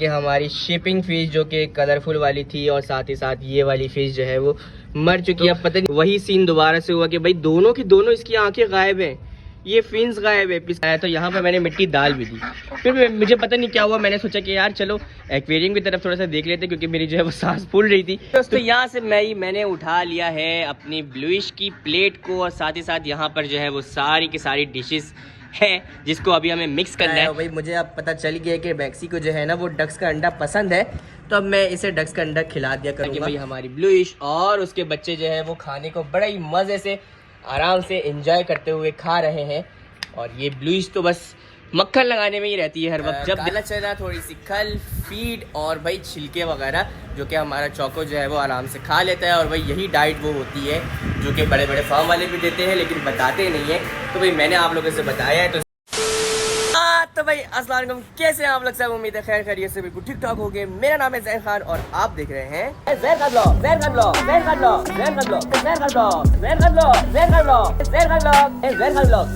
कि हमारी shipping fees जो कि कलरफुल वाली थी और साथ ही साथ ये वाली फिश जो है वो मर चुकी है। अब पता नहीं वही सीन दोबारा से हुआ कि भाई दोनों की दोनों इसकी आंखें गायब हैं, ये फिन्स गायब है। तो यहाँ पे मैंने मिट्टी डाल भी दी। फिर मुझे पता नहीं क्या हुआ, मैंने सोचा कि यार चलो एक्वेरियम की तरफ थोड़ा सा देख लेते क्योंकि मेरी जो है वो सांस फूल रही थी। तो यहाँ से मैंने उठा लिया है अपनी ब्लूइश की प्लेट को और साथ ही साथ यहाँ पर जो है वो सारी की सारी डिशेस है जिसको अभी हमें मिक्स करना है। भाई मुझे अब पता चल गया कि मैक्सी को जो है ना वो डक्स का अंडा पसंद है, तो अब मैं इसे डक्स का अंडा खिला दिया करूँगा। भाई हमारी ब्लूइश और उसके बच्चे जो है वो खाने को बड़ा ही मज़े से आराम से एंजॉय करते हुए खा रहे हैं। और ये ब्लूइश तो बस मक्खन लगाने में ही रहती है हर वक्त। जब काला चना, थोड़ी सी खल, फीड और भाई छिलके वगैरह जो कि हमारा चौको जो है वो आराम से खा लेता है। और भाई यही डाइट वो होती है जो कि बड़े बड़े फार्म वाले भी देते हैं लेकिन बताते नहीं है। तो भाई मैंने आप लोगों से बताया है। तो भाई अस्सलाम वालेकुम, कैसे हैं आप लोग सब? उम्मीद है खैर खैरियत से बिल्कुल ठीक ठाक हो गए। मेरा नाम है ज़ैन खान और आप देख रहे हैं ज़ैन खान ब्लॉग, ज़ैन खान ब्लॉग, ज़ैन खान ब्लॉग, ज़ैन खान ब्लॉग, ज़ैन खान ब्लॉग, ज़ैन खान ब्लॉग, ज़ैन खान ब्लॉग, ज़ैन खान ब्लॉग, ज़ैन खान ब्लॉग।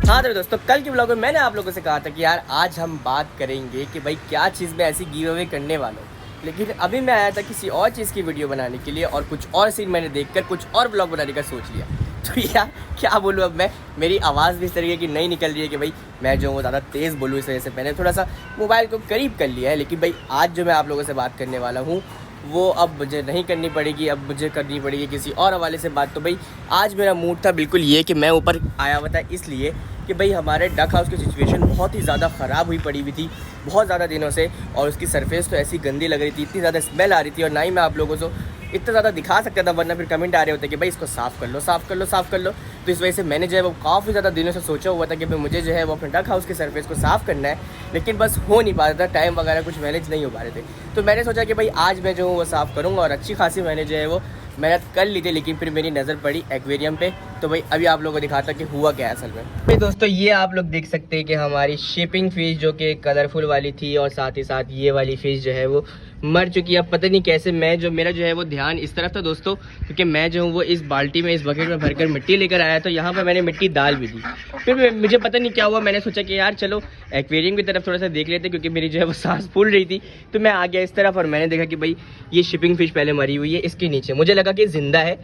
हाँ तो दोस्तों, कल के ब्लॉग में मैंने आप लोगों से कहा था कि यार आज हम बात करेंगे कि भाई क्या चीज़ में ऐसी गिव अवे करने वाला हूँ। लेकिन अभी मैं आया था किसी और चीज़ की वीडियो बनाने के लिए और कुछ और सीन मैंने देखकर कुछ और ब्लॉग बनाने का सोच लिया। तो यार क्या बोलूँ, अब मैं मेरी आवाज़ भी इस तरीके की नहीं निकल रही है कि भाई मैं जो हूँ ज़्यादा तेज़ बोलूँ। इस वजह से मैंने थोड़ा सा मोबाइल को करीब कर लिया है। लेकिन भाई आज जो मैं आप लोगों से बात करने वाला हूँ वो अब मुझे नहीं करनी पड़ेगी, अब मुझे करनी पड़ेगी किसी और हवाले से बात। तो भाई आज मेरा मूड था बिल्कुल ये कि मैं ऊपर आया हुआ था इसलिए कि भाई हमारे डक हाउस की सिचुएशन बहुत ही ज़्यादा ख़राब हुई पड़ी हुई थी बहुत ज़्यादा दिनों से। और उसकी सरफेस तो ऐसी गंदी लग रही थी, इतनी ज़्यादा स्मेल आ रही थी और ना ही मैं आप लोगों को इतना ज़्यादा दिखा सकता था, वरना फिर कमेंट आ रहे होते कि भाई इसको साफ़ कर लो, साफ़ कर लो, साफ़ कर लो। तो इस वजह से मैंने जो है वो काफ़ी ज़्यादा दिनों से सोचा हुआ था कि भाई मुझे जो है वो अपने डक हाउस के सरफेस को साफ़ करना है, लेकिन बस हो नहीं पा रहा था, टाइम वगैरह कुछ मैनेज नहीं हो पा रहे थे। तो मैंने सोचा कि भाई आज मैं जो हूँ वो साफ़ करूँगा और अच्छी खासी मैंने जो है वो मेहनत कर ली थी। लेकिन फिर मेरी नज़र पड़ी एक्वेरियम पे, तो भाई अभी आप लोगों को दिखाता कि हुआ क्या असल में। भाई दोस्तों ये आप लोग देख सकते हैं कि हमारी शिपिंग फिश जो कि कलरफुल वाली थी और साथ ही साथ ये वाली फिश जो है वो मर चुकी है। अब पता नहीं कैसे मेरा जो है वो ध्यान इस तरफ था दोस्तों, क्योंकि मैं जो हूँ वो इस बाल्टी में, इस बकेट में भरकर मिट्टी लेकर आया। तो यहाँ पर मैंने मिट्टी डाल भी दी। फिर मुझे पता नहीं क्या हुआ, मैंने सोचा कि यार चलो एक्वेरियम की तरफ थोड़ा सा देख लेते क्योंकि मेरी जो है वो सांस फूल रही थी। तो मैं आ गया इस तरफ और मैंने देखा कि भाई ये शिपिंग फिश पहले मरी हुई है, इसके नीचे मुझे लगा कि जिंदा है।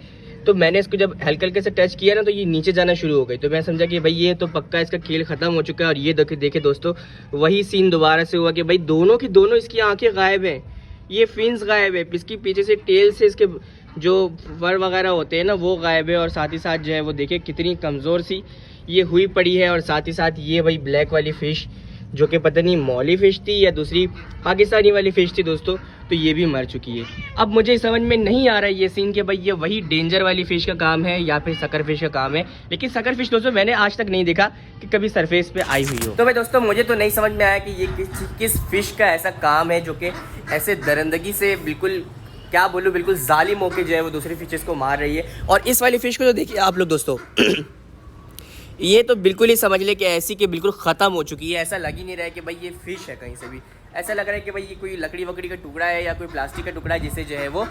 तो मैंने इसको जब हल्के हल्के से टच किया ना तो ये नीचे जाना शुरू हो गई। तो मैं समझा कि भाई ये तो पक्का इसका खेल ख़त्म हो चुका है। और ये देखे दोस्तों, वही सीन दोबारा से हुआ कि भाई दोनों की दोनों इसकी आंखें गायब हैं, ये फिन्स गायब है, इसकी पीछे से टेल से इसके जो फर वगैरह होते हैं ना वो गायब है। और साथ ही साथ जो है वो देखिए कितनी कमज़ोर सी ये हुई पड़ी है। और साथ ही साथ ये भाई ब्लैक वाली फ़िश जो कि पता नहीं मौली फ़िश थी या दूसरी पाकिस्तानी वाली फ़िश थी दोस्तों, तो ये भी मर चुकी है। अब मुझे समझ में नहीं आ रहा है ये सीन कि भाई ये वही डेंजर वाली फ़िश का काम है या फिर सकर फिश का काम है। लेकिन सकर फिश दोस्तों मैंने आज तक नहीं देखा कि कभी सरफेस पे आई हुई हो। तो भाई दोस्तों मुझे तो नहीं समझ में आया कि ये किस फ़िश का ऐसा काम है जो कि ऐसे दरिंदगी से बिल्कुल क्या बोलूँ, बिल्कुल जालिम होकर जो है वो दूसरी फिशेस को मार रही है। और इस वाली फ़िश को तो देखिए आप लोग दोस्तों ये तो बिल्कुल ही समझ ले कि ऐसी कि बिल्कुल ख़त्म हो चुकी है। ऐसा लग ही नहीं रहा है कि भाई ये फ़िश है कहीं से भी। ऐसा लग रहा है कि भाई ये कोई लकड़ी वकड़ी का टुकड़ा है या कोई प्लास्टिक का टुकड़ा है जिसे जो है वो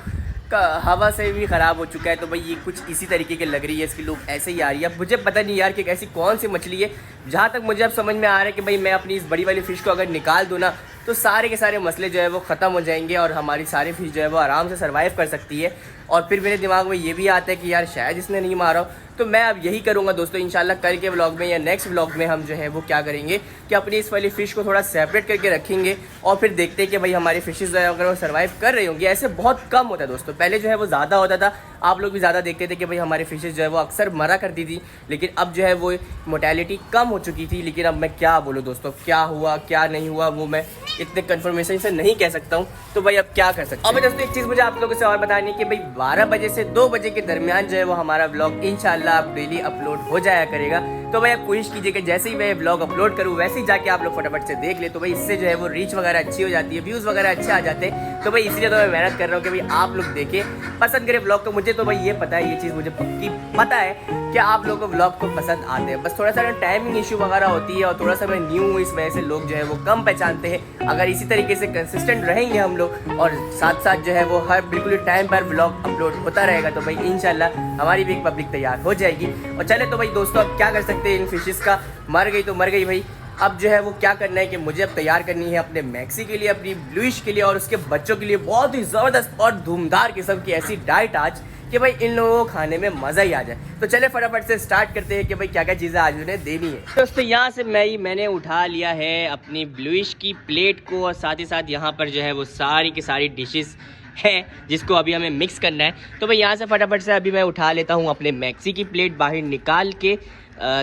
हवा से भी ख़राब हो चुका है। तो भाई ये कुछ इसी तरीके की लग रही है, इसकी लुक ऐसे ही आ रही है। अब मुझे पता नहीं यार कि ऐसी कौन सी मछली है। जहाँ तक मुझे अब समझ में आ रहा है कि भाई मैं अपनी इस बड़ी वाली फ़िश को अगर निकाल दूँ ना तो सारे के सारे मसले जो है वो ख़त्म हो जाएंगे और हमारी सारी फ़िश जो है वो आराम से सर्वाइव कर सकती है। और फिर मेरे दिमाग में ये भी आता है कि यार शायद इसने नहीं मारा हो। तो मैं अब यही करूँगा दोस्तों, इंशाल्लाह कल के व्लॉग में या नेक्स्ट व्लॉग में हम जो है वो क्या करेंगे कि अपनी इस वाली फ़िश को थोड़ा सेपरेट करके रखेंगे और फिर देखते हैं कि भाई हमारी फ़िशेस जो है अगर वो सर्वाइव कर रही होंगी। ऐसे बहुत कम होता है दोस्तों, पहले जो है वो ज़्यादा होता था, आप लोग भी ज़्यादा देखते थे कि भाई हमारी फ़िशेस जो है वो अक्सर मरा करती थी। लेकिन अब जो है वो मोर्टेलिटी कम हो चुकी थी। लेकिन अब मैं क्या बोलूँ दोस्तों, क्या हुआ क्या नहीं हुआ वो मैं इतने कन्फर्मेशन से नहीं कह सकता हूँ। तो भाई अब क्या कर सकते हैं। अब दोस्तों एक चीज़ मुझे आप लोगों से और बतानी है कि भाई 12 बजे से 2 बजे के दरमियान जो है वो हमारा व्लॉग इंशाल्लाह अब डेली अपलोड हो जाया करेगा। तो भाई आप कोशिश कीजिए कि जैसे ही मैं व्लॉग अपलोड करूँ वैसे ही जाके आप लोग फटाफट से देख ले। तो भाई इससे जो है वो रीच वगैरह अच्छी हो जाती है, व्यूज़ वगैरह अच्छे आ जाते हैं। तो भाई इसलिए तो मैं मेहनत कर रहा हूँ कि भाई आप लोग देखें, पसंद करें व्लॉग। तो मुझे तो भाई ये पता है, ये चीज़ मुझे पक्की पता है कि आप लोगों को व्लॉग को पसंद आते हैं। बस थोड़ा सा टाइमिंग इशू वगैरह होती है और थोड़ा सा मैं न्यू हूँ, इस वजह से लोग जो है वो कम पहचानते हैं। अगर इसी तरीके से कंसिस्टेंट रहेंगे हम लोग और साथ साथ जो है वो हर बिल्कुल टाइम पर व्लॉग अपलोड होता रहेगा तो भाई इंशाल्लाह हमारी भी एक पब्लिक तैयार हो जाएगी। और चले तो भाई दोस्तों अब क्या कर सकते हैं, इन फिशेस का मर गई तो मर गई भाई, अब जो है वो क्या करना है कि मुझे अब तैयार करनी है अपने मैक्सी के लिए, अपनी ब्लूइश के लिए और उसके बच्चों के लिए बहुत ही ज़बरदस्त और धूमधार किस्म की ऐसी डाइट आज कि भाई इन लोगों को खाने में मज़ा ही आ जाए। तो चले फटाफट से स्टार्ट करते हैं कि भाई क्या क्या चीज़ें आज उन्हें देनी है। दोस्तों यहाँ से मैंने उठा लिया है अपनी ब्लूइश की प्लेट को और साथ ही साथ यहाँ पर जो है वो सारी की सारी डिशेस है जिसको अभी हमें मिक्स करना है। तो भाई यहाँ से फटाफट से अभी मैं उठा लेता हूँ अपने मैक्सी की प्लेट बाहर निकाल के,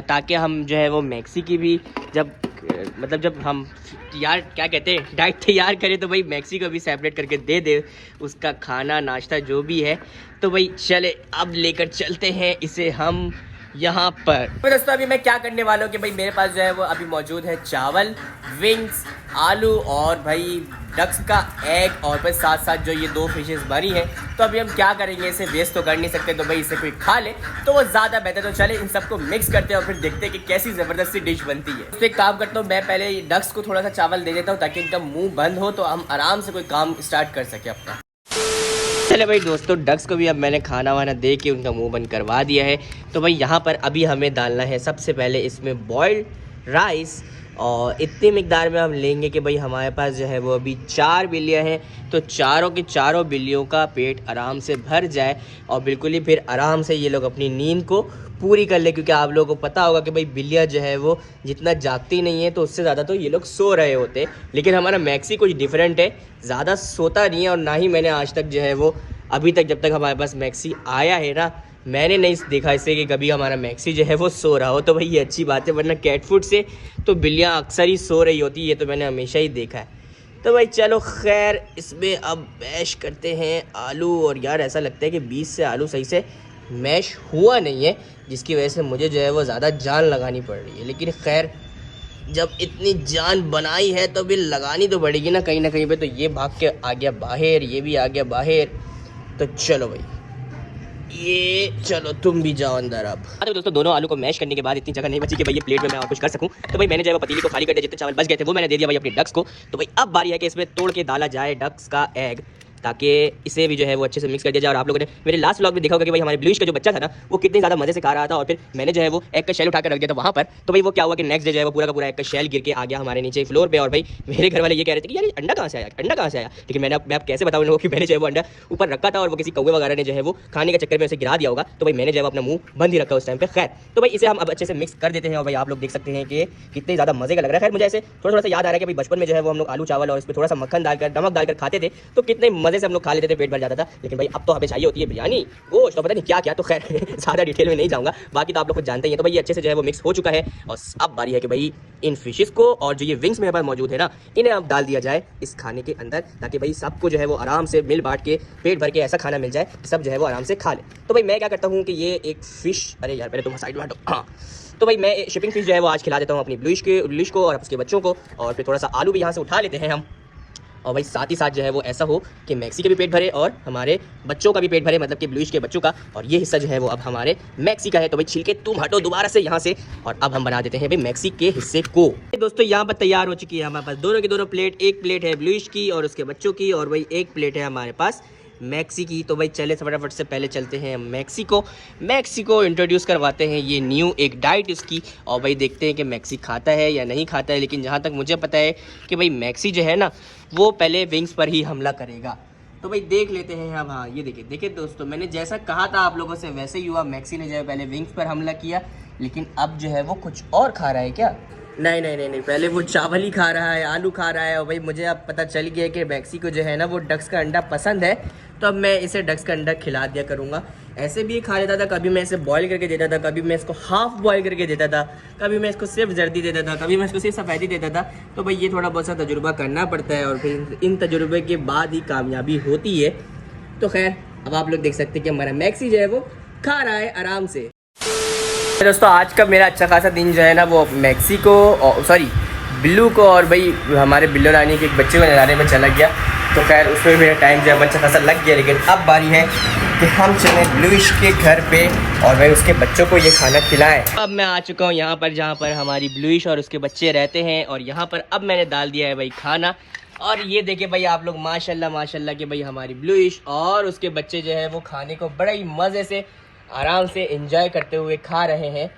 ताकि हम जो है वो मैक्सी की भी जब हम यार क्या कहते हैं डाइट तैयार करें तो भाई मैक्सी को भी सेपरेट करके दे उसका खाना नाश्ता जो भी है। तो भाई चले अब लेकर चलते हैं इसे हम यहाँ पर। तो दोस्तों अभी मैं क्या करने वाला हूँ कि भाई मेरे पास जो है वो अभी मौजूद है चावल, विंग्स, आलू और भाई डक्स का एग और फिर साथ साथ जो ये 2 फिशेस भरी हैं। तो अभी हम क्या करेंगे, इसे वेस्ट तो कर नहीं सकते, तो भाई इसे कोई खा ले तो वो ज़्यादा बेहतर। तो चले इन सबको मिक्स करते हैं और फिर देखते हैं कि कैसी ज़बरदस्त सी डिश बनती है। तो एक काम करता हूँ, मैं पहले डक्स को थोड़ा सा चावल दे देता हूँ ताकि इनका मुँह बंद हो तो हम आराम से कोई काम स्टार्ट कर सके अपना। चले भाई दोस्तों डक्स को भी अब मैंने खाना वाना दे के उनका मुंह बंद करवा दिया है। तो भाई यहाँ पर अभी हमें डालना है सबसे पहले इसमें बॉइल्ड राइस और इतनी मिकदार में हम लेंगे कि भाई हमारे पास जो है वो अभी 4 बिल्लियाँ हैं। तो चारों के चारों बिल्लियों का पेट आराम से भर जाए और बिल्कुल ही फिर आराम से ये लोग अपनी नींद को पूरी कर ले। क्योंकि आप लोगों को पता होगा कि भाई बिल्लियाँ जो है वो जितना जागती नहीं है तो उससे ज़्यादा तो ये लोग सो रहे होते। लेकिन हमारा मैक्सी कुछ डिफरेंट है, ज़्यादा सोता नहीं है और ना ही मैंने आज तक जो है वो अभी तक जब तक हमारे पास मैक्सी आया है ना, मैंने नहीं देखा इससे कि कभी हमारा मैक्सी जो है वो सो रहा हो। तो भाई ये अच्छी बात है, वरना कैट फूड से तो बिल्लियाँ अक्सर ही सो रही होती है, ये तो मैंने हमेशा ही देखा है। तो भाई चलो खैर इसमें अब मैश करते हैं आलू। और यार ऐसा लगता है कि 20 से आलू सही से मैश हुआ नहीं है, जिसकी वजह से मुझे जो है वो ज़्यादा जान लगानी पड़ रही है। लेकिन खैर जब इतनी जान बनाई है तो भी लगानी तो पड़ेगी ना कहीं पे। तो ये भाग के आ गया बाहर, ये भी आ गया बाहर। तो चलो भाई ये चलो तुम भी जाओ अंदर अब। तो दोस्तों दोनों आलू को मैश करने के बाद इतनी जगह नहीं बची कि भाई ये प्लेट में मैं और कुछ कर सकूं। तो भाई मैंने जो है पतीली को खाली कर दिया, जितने चावल बच गए थे वो मैंने दे दिया भाई अपनी डक्स को। तो भाई अब बारी है कि इसमें तोड़ के डाला जाए डक्स का एग, ताकि इसे भी जो है वो अच्छे से मिक्स कर दिया जाए। और आप लोगों ने मेरे लास्ट व्लॉग में देखा होगा कि भाई हमारे ब्लूइश का जो बच्चा था ना वो कितने ज़्यादा मजे से खा रहा था। और फिर मैंने जो है वो एग का शेल उठाकर रख दिया था वहाँ पर। तो भाई वो क्या हुआ कि नेक्स्ट डे जो है वो पूरा का पूरा एग का शेल गिर के आ गया हमारे नीचे फ्लोर पे। और भाई मेरे घर वाले ये कह रहे थे कि यार अंडा कहाँ से आया, अंडा कहाँ से आया। लेकिन मैं अब कैसे बताऊँ लोगों कि मैंने जो है वो अंडा ऊपर रखा था और वो किसी कौवे वगैरह ने जो है वो खाने के चक्कर में उसे गिरा दिया होगा। तो भाई मैंने जो है अपना मुंह बंद ही रखा उस टाइम पे। खैर तो भाई इसे हम अब अच्छे से मिक्स कर देते हैं। और भाई आप लोग देख सकते हैं कि कितने ज़्यादा मजे का लग रहा है। खैर मुझे ऐसे थोड़ा सा याद आ रहा है कि भाई बचपन में जो है वो हम लोग आलू चावल और इसमें थोड़ा सा मक्खन डालकर नमक डालकर खाते थे, तो कितने मजे से हम लोग खा लेते थे, पेट भर जाता था। लेकिन भाई अब तो हमें चाहिए होती है बिरयानी, गोश्त, तो पता नहीं क्या क्या। तो खैर ज़्यादा डिटेल में नहीं जाऊँगा, बाकी तो आप लोग कुछ जानते ही हैं। तो भाई ये अच्छे से जो है वो मिक्स हो चुका है और अब बारी है कि भाई इन फिशेस को और जो ये विंग्स मेरे पास मौजूद है ना, इन्हें अब डाल दिया जाए इस खाने के अंदर, ताकि भाई सबको जो है वो आराम से मिल बांट के पेट भर के ऐसा खाना मिल जाए कि सब जो है वो आराम से खा ले। तो भाई मैं क्या करता हूँ कि ये एक फ़िश, अरे यार पहले तुम साइड में हटो, हाँ। तो भाई मैं शिपिंग फिश जो है वो आज खिला देता हूँ अपनी ब्लूइश को और उसके बच्चों को। और फिर थोड़ा सा आलू भी यहाँ से उठा लेते हैं हम। और भाई साथ ही साथ जो है वो ऐसा हो कि मैक्सी के भी पेट भरे और हमारे बच्चों का भी पेट भरे, मतलब कि ब्लूइश के बच्चों का। और ये हिस्सा जो है वो अब हमारे मैक्सी का है। तो भाई छिलके तुम हटो दोबारा से यहाँ से। और अब हम बना देते हैं भाई मैक्सी के हिस्से को। दोस्तों यहाँ पर तैयार हो चुकी है हमारे पास दोनों की दोनों प्लेट। एक प्लेट है ब्लूइश की और उसके बच्चों की, और भाई एक प्लेट है हमारे पास मैक्सी की। तो भाई चले फटाफट से पहले चलते हैं मैक्सी को इंट्रोड्यूस करवाते हैं ये न्यू एक डाइट उसकी। और भाई देखते हैं कि मैक्सी खाता है या नहीं खाता है। लेकिन जहाँ तक मुझे पता है कि भाई मैक्सी जो है ना वो पहले विंग्स पर ही हमला करेगा। तो भाई देख लेते हैं अब। हाँ ये देखिए दोस्तों, मैंने जैसा कहा था आप लोगों से वैसे ही हुआ। मैक्सी ने जो है पहले विंग्स पर हमला किया, लेकिन अब जो है वो कुछ और खा रहा है क्या? नहीं, पहले वो चावल ही खा रहा है, आलू खा रहा है। और भाई मुझे अब पता चल गया कि मैक्सी को जो है ना वो डक्स का अंडा पसंद है। तो अब मैं इसे डक्स का अंडा खिला दिया करूँगा। ऐसे भी खा लेता था, कभी मैं इसे बॉईल करके देता था, कभी मैं इसको हाफ बॉईल करके देता था, कभी मैं इसको सिर्फ जर्दी देता था, कभी मैं इसको सिर्फ सफ़ेदी देता था। तो भाई ये थोड़ा बहुत सा तजुर्बा करना पड़ता है और फिर इन तजुर्बे के बाद ही कामयाबी होती है। तो खैर अब आप लोग देख सकते हैं कि हमारा मैक्सी जो है वो खा रहा है आराम से। दोस्तों आज का मेरा अच्छा खासा दिन जो है ना वो मैक्सी को बिल्लू को और भाई हमारे बिल्लो रानी के एक बच्चे को नहलाने में चला गया। तो खैर उसमें मेरा टाइम जो है अच्छा खासा लग गया। लेकिन अब बारी है कि हम चले ब्लूइश के घर पे और भाई उसके बच्चों को ये खाना खिलाएं। अब मैं आ चुका हूँ यहाँ पर जहाँ पर हमारी ब्लूइश और उसके बच्चे रहते हैं। और यहाँ पर अब मैंने डाल दिया है भाई खाना। और ये देखिए भाई आप लोग माशाल्लाह कि भाई हमारी ब्लूइश और उसके बच्चे जो है वो खाने को बड़े ही मज़े से आराम से एंजॉय करते हुए खा रहे हैं।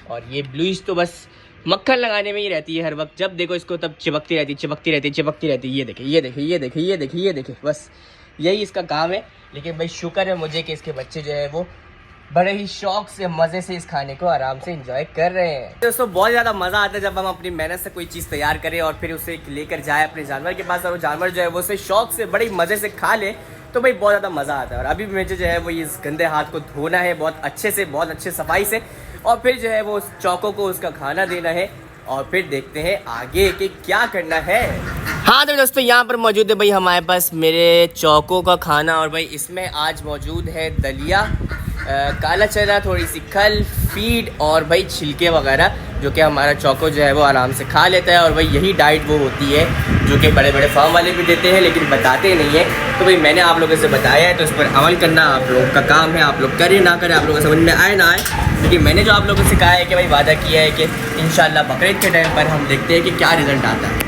और ये ब्लूइश तो बस मक्खन लगाने में ही रहती है हर वक्त, जब देखो इसको तब चिपकती रहती चिपकती रहती चिपकती रहती। ये देखे ये देखे ये देखे ये देखे ये देखे, बस यही इसका काम है। लेकिन भाई शुक्र है मुझे कि इसके बच्चे जो है वो बड़े ही शौक से मज़े से इस खाने को आराम से एंजॉय कर रहे हैं। दोस्तों बहुत ज़्यादा मज़ा आता है जब हम अपनी मेहनत से कोई चीज़ तैयार करें और फिर उसे लेकर जाए अपने जानवर के पास और वो जानवर जो है वो उसे शौक से बड़ी मज़े से खा ले, तो भाई बहुत ज़्यादा मज़ा आता है। और अभी मुझे जो है वो इस गंदे हाथ को धोना है बहुत अच्छे से, बहुत अच्छे सफाई से, और फिर जो है वो उस चौकों को उसका खाना देना है और फिर देखते हैं आगे कि क्या करना है। हाँ तो दोस्तों यहाँ पर मौजूद है भाई हमारे पास मेरे चौकों का खाना, और भाई इसमें आज मौजूद है दलिया, काला चना, थोड़ी सी खल, फीड और भाई छिलके वगैरह, जो कि हमारा चौको जो है वो आराम से खा लेता है। और भाई यही डाइट वो होती है जो कि बड़े बड़े फार्म वाले भी देते हैं लेकिन बताते नहीं है। तो भाई मैंने आप लोगों से बताया है तो इस पर अमल करना आप लोगों का काम है। आप लोग करें ना करें, आप लोगों को समझ में आए ना आए, क्योंकि मैंने जो आप लोगों को सिखाया है कि भाई वादा किया है कि इंशाल्लाह बकरीद के टाइम पर हम देखते हैं कि क्या रिजल्ट आता है।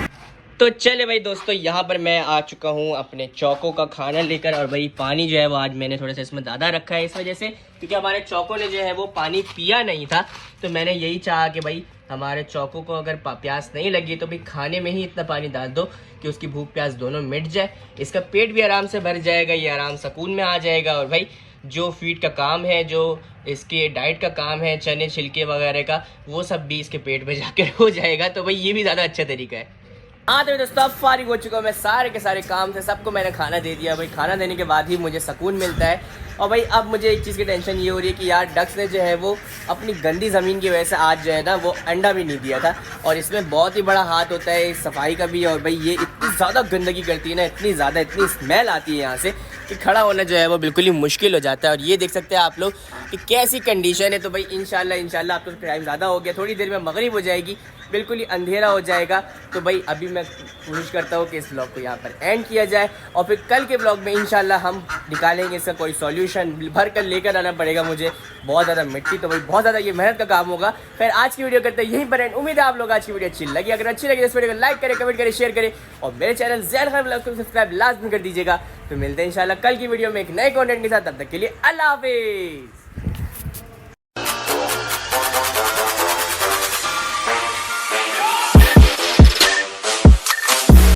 तो चले भाई दोस्तों यहाँ पर मैं आ चुका हूँ अपने चौकों का खाना लेकर, और भाई पानी जो है वो आज मैंने थोड़ा सा इसमें ज़्यादा रखा है इस वजह से क्योंकि हमारे चौकों ने जो है वो पानी पिया नहीं था। तो मैंने यही चाहा कि भाई हमारे चौकों को अगर प्यास नहीं लगी तो भाई खाने में ही इतना पानी डाल दो कि उसकी भूख प्यास दोनों मिट जाए, इसका पेट भी आराम से भर जाएगा, ये आराम सुकून में आ जाएगा। और भाई जो फीड का काम है, जो इसके डाइट का काम है, चने छिलके वगैरह का, वो सब भी इसके पेट में जाकर हो जाएगा। तो भाई ये भी ज़्यादा अच्छा तरीका है। हाँ तो दोस्तों अब फारिग हो चुका हूँ मैं सारे के सारे काम से, सबको मैंने खाना दे दिया। भाई खाना देने के बाद ही मुझे सुकून मिलता है। और भाई अब मुझे एक चीज़ की टेंशन ये हो रही है कि यार डक्स ने जो है वो अपनी गंदी ज़मीन की वजह से आज जो है ना वो अंडा भी नहीं दिया था, और इसमें बहुत ही बड़ा हाथ होता है इस सफाई का भी। और भाई ये इतनी ज़्यादा गंदगी करती है ना, इतनी ज़्यादा, इतनी स्मेल आती है यहाँ से कि खड़ा होना जो है वो बिल्कुल ही मुश्किल हो जाता है। और ये देख सकते हैं आप लोग कि कैसी कंडीशन है। तो भाई इंशाल्लाह अब तो टाइम ज़्यादा हो गया, थोड़ी देर में मगरिब हो जाएगी, बिल्कुल ही अंधेरा हो जाएगा। तो भाई अभी मैं कोशिश करता हूँ कि इस ब्लॉग को यहाँ पर एंड किया जाए, और फिर कल के ब्लॉग में इंशाल्लाह हम निकालेंगे इसका कोई सॉल्यूशन, भर कर लेकर आना पड़ेगा मुझे, बहुत ज़्यादा मिट्टी, तो भाई बहुत ज़्यादा ये मेहनत का काम होगा। फिर आज की वीडियो करते हैं यहीं पर एंड। उम्मीद है आप लोग आज की वीडियो अच्छी लगी, अगर अच्छी लगी तो इस वीडियो को लाइक करें, कमेंट करें, शेयर करें, और मेरे चैनल ज़ैन खान ब्लॉग को सब्सक्राइब लाजमी कर दीजिएगा। तो मिलते हैं इंशाल्लाह कल की वीडियो में एक नए कंटेंट के साथ, तब तक के लिए अल्लाह हाफिज़।